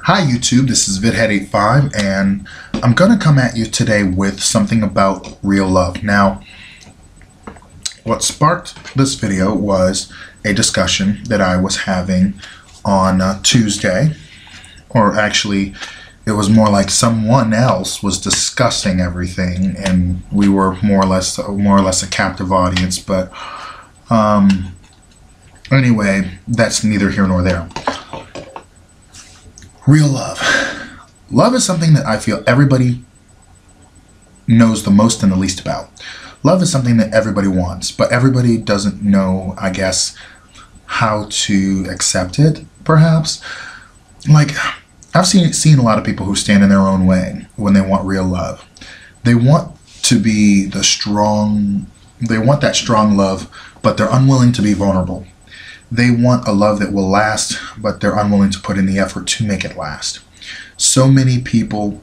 Hi YouTube, this is VidHead85 and I'm gonna come at you today with something about real love. Now, what sparked this video was a discussion that I was having on Tuesday, or actually it was more like someone else was discussing everything and we were more or less a captive audience, but anyway, that's neither here nor there. Real love. Love is something that I feel everybody knows the most and the least about. Love is something that everybody wants, but everybody doesn't know, I guess, how to accept it, perhaps. Like, I've seen a lot of people who stand in their own way when they want real love. They want to be the strong, they want that strong love, but they're unwilling to be vulnerable. They want a love that will last, but they're unwilling to put in the effort to make it last. So many people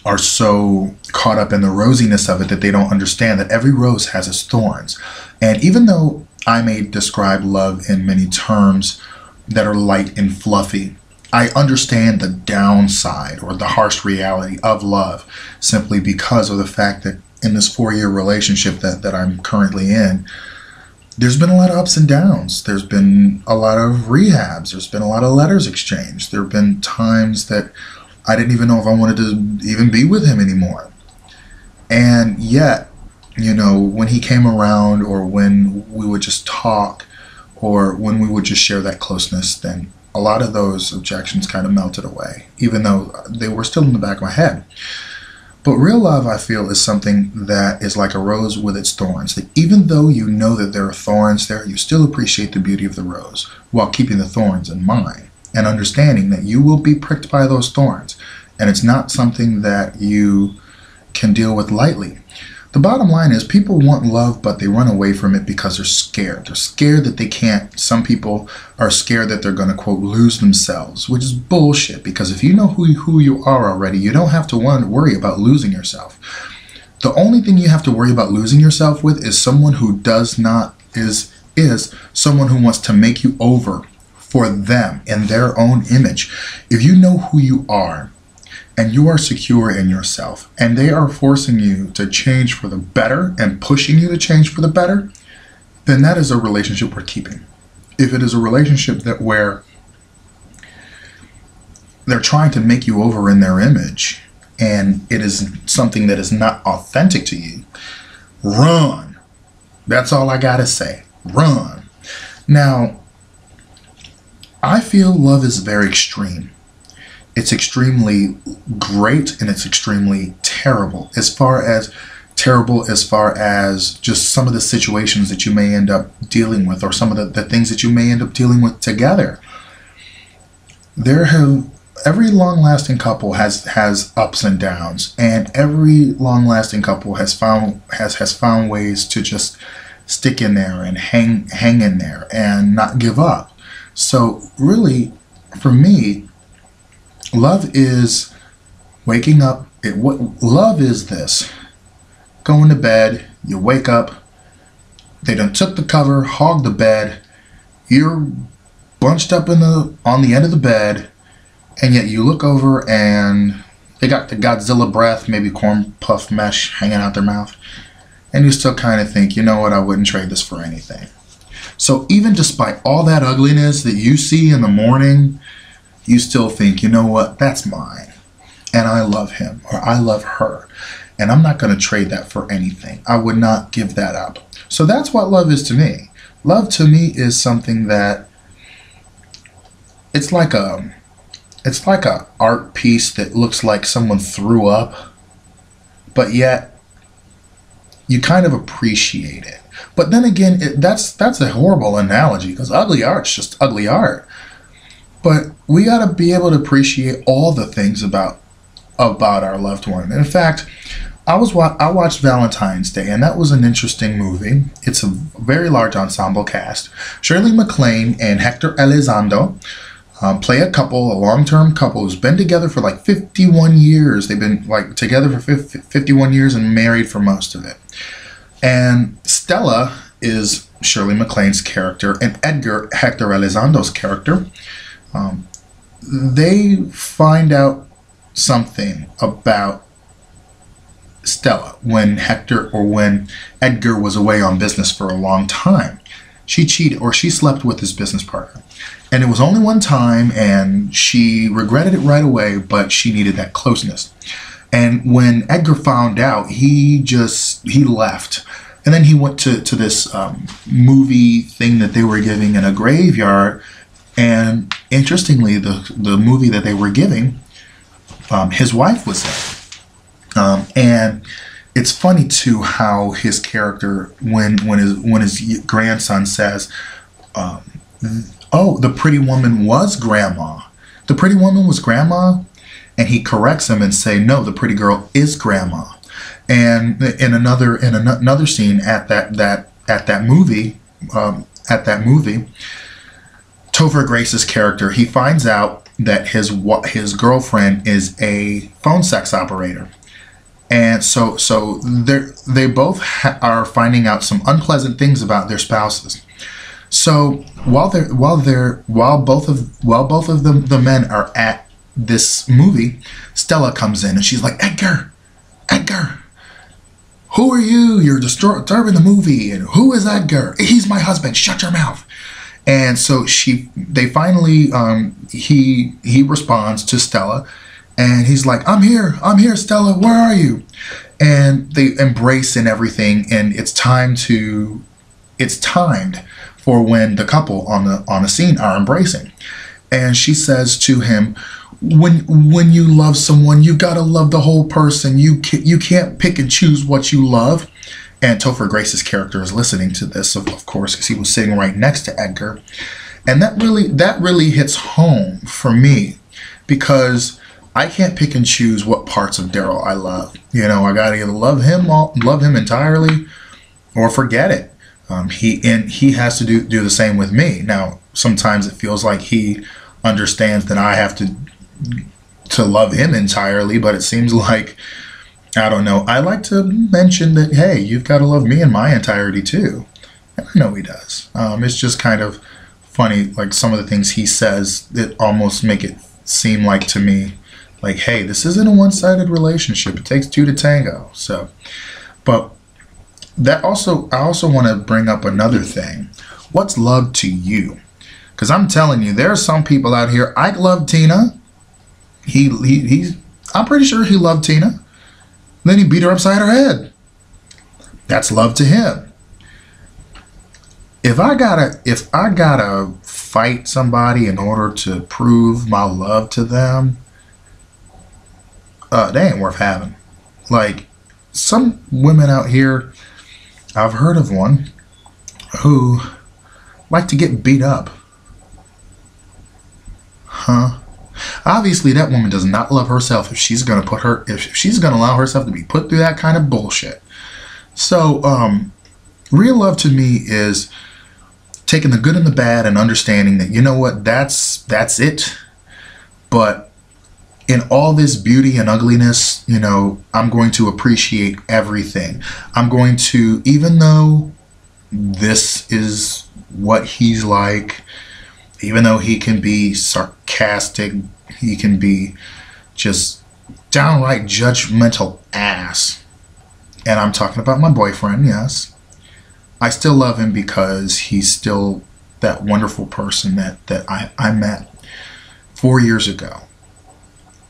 are so caught up in the rosiness of it that they don't understand that every rose has its thorns. And even though I may describe love in many terms that are light and fluffy, I understand the downside or the harsh reality of love simply because of the fact that in this 4-year relationship that I'm currently in, there's been a lot of ups and downs. There's been a lot of rehabs. There's been a lot of letters exchanged. There have been times that I didn't even know if I wanted to even be with him anymore. And yet, you know, when he came around or when we would just talk or when we would just share that closeness, then a lot of those objections kind of melted away, even though they were still in the back of my head. But real love, I feel, is something that is like a rose with its thorns. That even though you know that there are thorns there, you still appreciate the beauty of the rose while keeping the thorns in mind and understanding that you will be pricked by those thorns. And it's not something that you can deal with lightly. The bottom line is people want love, but they run away from it because they're scared. They're scared that they can't. Some people are scared that they're going to, quote, lose themselves, which is bullshit. Because if you know who you are already, you don't have to worry about losing yourself. The only thing you have to worry about losing yourself with is someone who is someone who wants to make you over for them in their own image. If you know who you are, and you are secure in yourself, and they are forcing you to change for the better and pushing you to change for the better, then that is a relationship worth keeping. If it is a relationship where they're trying to make you over in their image, and it is something that is not authentic to you, run. That's all I gotta say. Run. Now, I feel love is very extreme. It's extremely great and it's extremely terrible. As far as just some of the situations that you may end up dealing with, or some of the things that you may end up dealing with together. Every long-lasting couple has ups and downs, and every long-lasting couple has found ways to just stick in there and hang in there and not give up. So really, for me, love is waking up. Love is this. Going to bed, you wake up, they done took the cover, hogged the bed, you're bunched up on the end of the bed, and yet you look over and they got the Godzilla breath, maybe corn puff mesh hanging out their mouth, and you still kind of think, you know what, I wouldn't trade this for anything. So even despite all that ugliness that you see in the morning, you still think, you know what, that's mine, and I love him, or I love her, and I'm not going to trade that for anything. I would not give that up. So that's what love is to me. Love to me is something that it's like a art piece that looks like someone threw up, but yet you kind of appreciate it. But then again, that's a horrible analogy, because ugly art's just ugly art. But we got to be able to appreciate all the things about our loved one. In fact, I watched Valentine's Day, and that was an interesting movie. It's a very large ensemble cast. Shirley MacLaine and Hector Elizondo play a couple, a long-term couple who's been together for like 51 years. They've been together for 51 years and married for most of it. And Stella is Shirley MacLaine's character, and Edgar, Hector Elizondo's character. They find out something about Stella when Edgar was away on business for a long time. She cheated, or she slept with his business partner. And it was only one time, and she regretted it right away, but she needed that closeness. And when Edgar found out, he left. And then he went to this movie thing that they were giving in a graveyard. And interestingly, the movie that they were giving, his wife was in. And it's funny too how his character, when his grandson says, "Oh, the pretty woman was grandma. The pretty woman was grandma," and he corrects him and say, "No, the pretty girl is grandma." And in another scene at that movie, Topher Grace's character, he finds out that his girlfriend is a phone sex operator. And so they both are finding out some unpleasant things about their spouses. So while both of the men are at this movie, Stella comes in and she's like, Edgar, who are you? You're disturbing the movie. And who is Edgar? He's my husband. Shut your mouth. And so they finally he responds to Stella. And he's like, I'm here, Stella, where are you? And they embrace and everything, and it's timed for when the couple on a scene are embracing. And she says to him, when you love someone, you gotta love the whole person. You can't pick and choose what you love. And Topher Grace's character is listening to this, of course, because he was sitting right next to Edgar. And that really hits home for me, because I can't pick and choose what parts of Daryl I love. You know, I gotta either love him entirely, or forget it. He has to do the same with me. Now, sometimes it feels like he understands that I have to love him entirely, but it seems like, I don't know. I like to mention that, hey, you've got to love me in my entirety too. And I know he does. It's just kind of funny, like some of the things he says that almost make it seem like, to me, like, hey, this isn't a one-sided relationship. It takes two to tango. So, but I also want to bring up another thing. What's love to you? Because I'm telling you, there are some people out here. Ike loved Tina. I'm pretty sure he loved Tina. Then he beat her upside her head. That's love to him. If I gotta fight somebody in order to prove my love to them, they ain't worth having. Like, some women out here, I've heard of one who like to get beat up. Huh? Obviously, that woman does not love herself if she's gonna allow herself to be put through that kind of bullshit. So, real love to me is taking the good and the bad and understanding that, you know what, that's it. But in all this beauty and ugliness, you know, I'm going to appreciate everything. I'm going to, even though this is what he's like, even though he can be sarcastic, he can be just downright judgmental ass. And I'm talking about my boyfriend, yes. I still love him because he's still that wonderful person that I met 4 years ago.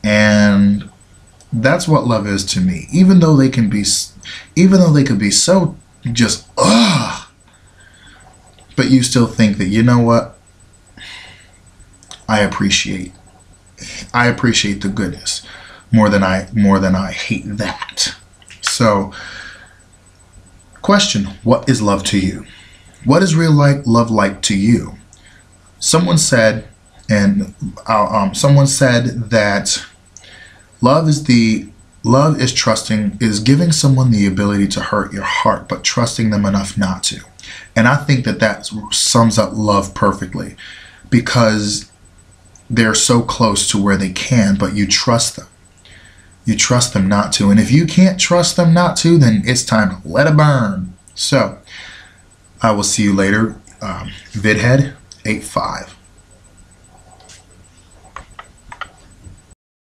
And that's what love is to me. Even though they could be so just but you still think that, you know what, I appreciate the goodness more than I hate that. So, question: what is love to you? What is real love like to you? Someone said, that love is trusting, is giving someone the ability to hurt your heart, but trusting them enough not to. And I think that sums up love perfectly, because they're so close to where they can, but you trust them. You trust them not to. And if you can't trust them not to, then it's time to let it burn. So, I will see you later. VidHead 85.